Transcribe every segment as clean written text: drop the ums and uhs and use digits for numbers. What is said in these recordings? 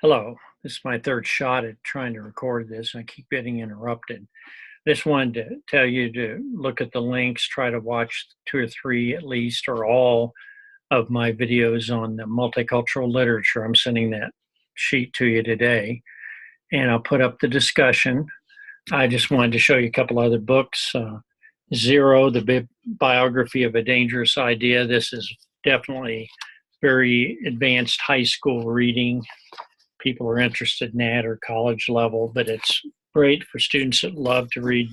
Hello, this is my third shot at trying to record this. I keep getting interrupted. Just wanted to tell you to look at the links, try to watch two or three at least, or all of my videos on the multicultural literature. I'm sending that sheet to you today, and I'll put up the discussion. I just wanted to show you a couple other books. Zero, the biography of a dangerous idea. This is definitely very advanced high school reading. People are interested in that or college level, but it's great for students that love to read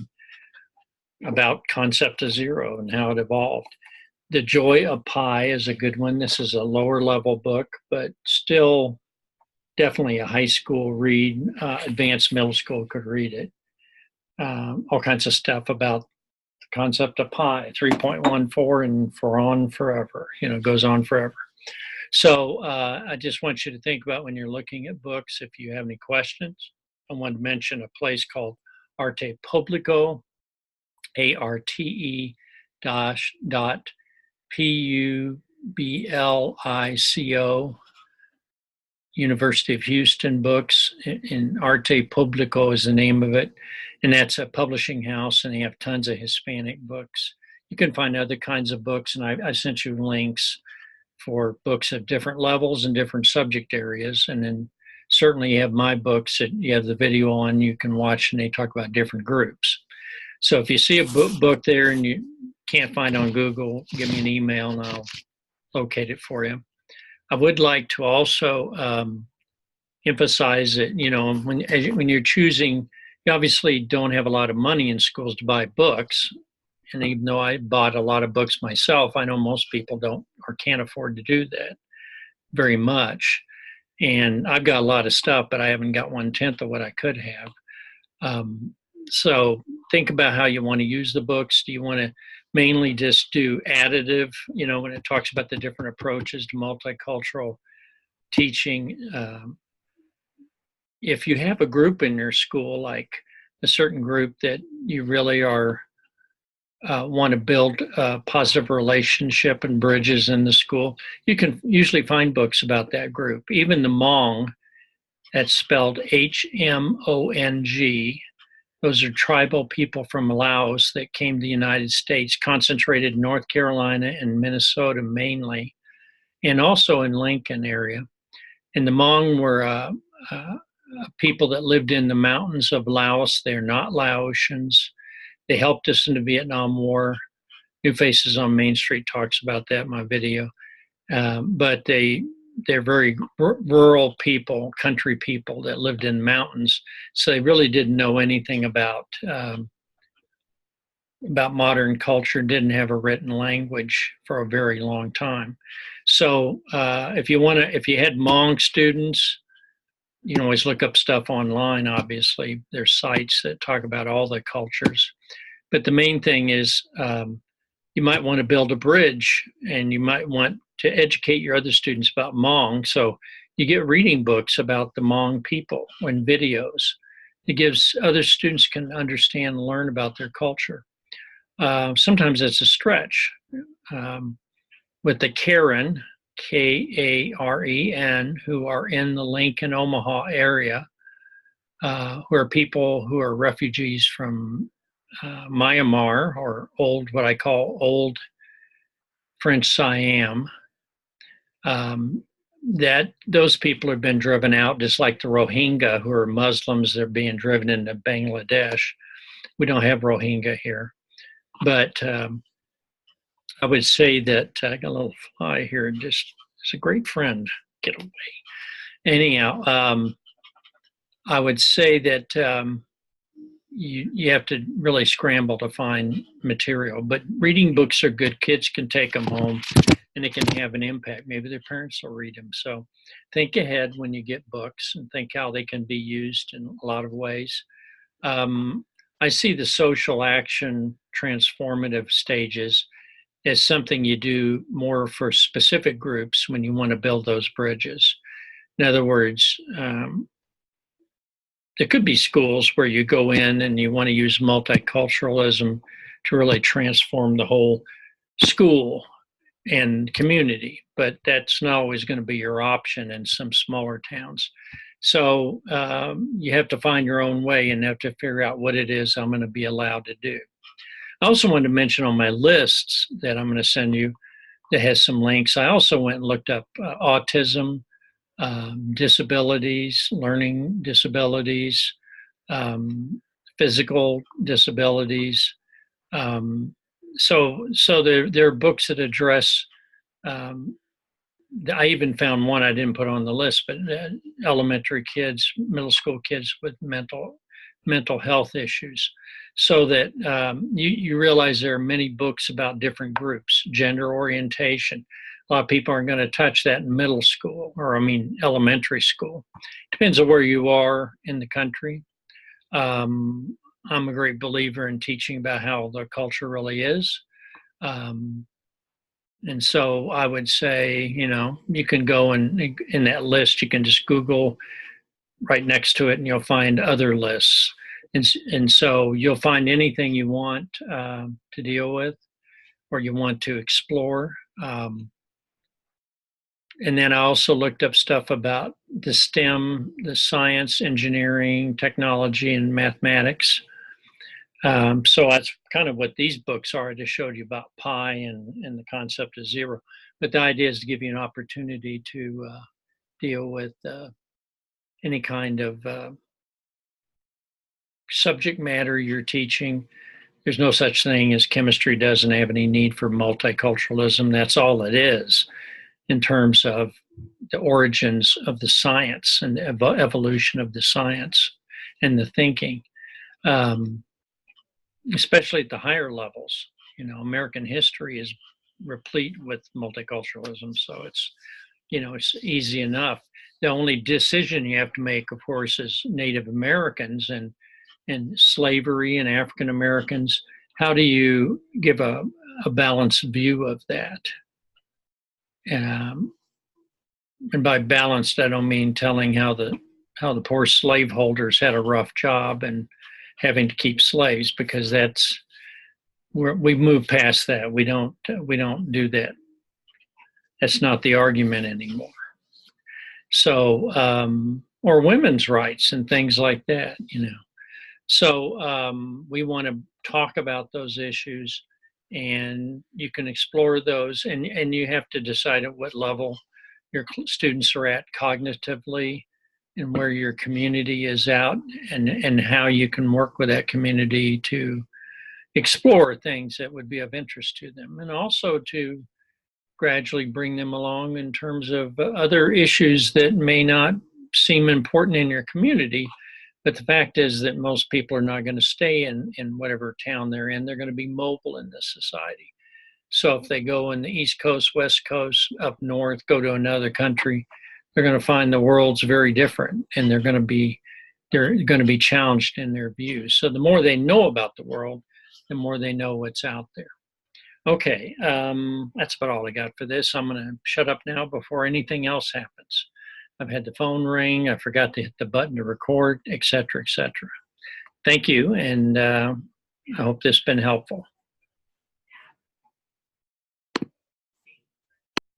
about concept of zero and how it evolved. The Joy of Pi is a good one. This is a lower level book, but still definitely a high school read. Advanced middle school could read it. All kinds of stuff about the concept of pi, 3.14 and for on forever, goes on forever. So I just want you to think about when you're looking at books, if you have any questions. I want to mention a place called Arte Publico, ARTE dash dot PUBLICO, University of Houston Books. In Arte Publico is the name of it. And that's a publishing house, and they have tons of Hispanic books. You can find other kinds of books, and I sent you links for books of different levels and different subject areas. And then certainly you have my books that you have the video on, you can watch, and they talk about different groups. So if you see a book there and you can't find on Google, give me an email and I'll locate it for you. I would like to also emphasize that, when you're choosing, you obviously don't have a lot of money in schools to buy books. And even though I bought a lot of books myself, I know most people don't or can't afford to do that very much. And I've got a lot of stuff, but I haven't got 1/10 of what I could have. So think about how you want to use the books. Do you want to mainly just do additive, when it talks about the different approaches to multicultural teaching? If you have a group in your school, like a certain group that you really are want to build a positive relationship and bridges in the school, you can usually find books about that group. Even the Hmong, that's spelled Hmong, those are tribal people from Laos that came to the United States, concentrated in North Carolina and Minnesota mainly, and also in Lincoln area. And the Hmong were people that lived in the mountains of Laos. They're not Laotians. They helped us in the Vietnam War. New Faces on Main Street talks about that in my video. But they're very rural people, country people that lived in mountains. So they really didn't know anything about modern culture, didn't have a written language for a very long time. So if you had Hmong students, you can always look up stuff online, obviously. There's sites that talk about all the cultures. But the main thing is you might want to build a bridge, and you might want to educate your other students about Hmong. So you get reading books about the Hmong people and videos. It gives other students can understand and learn about their culture. Sometimes it's a stretch. With the Karen, Karen, who are in the Lincoln, Omaha area, who are people who are refugees from Myanmar, or what I call old French Siam. That those people have been driven out, just like the Rohingya, who are Muslims. They're being driven into Bangladesh. We don't have Rohingya here, but I would say that I got a little fly here. Just it's a great friend. Get away. Anyhow, I would say that you have to really scramble to find material. But reading books are good. Kids can take them home, and it can have an impact. Maybe their parents will read them. So think ahead when you get books and think how they can be used in a lot of ways. I see the social action transformative stages as something you do more for specific groups when you want to build those bridges. In other words, there could be schools where you go in and you want to use multiculturalism to really transform the whole school and community, but that's not always going to be your option in some smaller towns. So you have to find your own way and have to figure out what it is I'm going to be allowed to do. I also wanted to mention on my lists that I'm going to send you that has some links. I also went and looked up autism, disabilities, learning disabilities, um, physical disabilities. So there are books that address. Um, I even found one I didn't put on the list, but elementary kids, middle school kids with mental health issues, so that you realize there are many books about different groups, gender orientation. A lot of people aren't going to touch that in middle school, or I mean elementary school. Depends on where you are in the country. Um, I'm a great believer in teaching about how the culture really is. Um, and so I would say, you can go and in that list, you can just Google right next to it and you'll find other lists. And so you'll find anything you want to deal with or you want to explore. And then I also looked up stuff about the STEM, the science, engineering, technology, and mathematics. So that's kind of what these books are. I just showed you about pi and the concept of zero. But the idea is to give you an opportunity to deal with any kind of subject matter you're teaching. There's no such thing as chemistry doesn't have any need for multiculturalism. That's all it is in terms of the origins of the science and the evolution of the science and the thinking. Especially at the higher levels. American history is replete with multiculturalism, so it's easy enough. The only decision you have to make, of course, is Native Americans and slavery and African Americans. How do you give a balanced view of that? And by balanced, I don't mean telling how the poor slaveholders had a rough job and having to keep slaves, because we've moved past that. We don't do that. That's not the argument anymore. So or women's rights and things like that. So we want to talk about those issues, and you can explore those, and you have to decide at what level your students are at cognitively, and where your community is out, and how you can work with that community to explore things that would be of interest to them, and also to gradually bring them along in terms of other issues that may not seem important in your community. But the fact is that most people are not going to stay in whatever town they're in. They're going to be mobile in this society. So if they go in the East Coast, West Coast, up north, go to another country, they're going to find the world's very different, and they're going to be challenged in their views. So the more they know about the world, the more they know what's out there. Okay, that's about all I got for this. I'm going to shut up now before anything else happens. I've had the phone ring. I forgot to hit the button to record, et cetera, et cetera. Thank you, and I hope this has been helpful.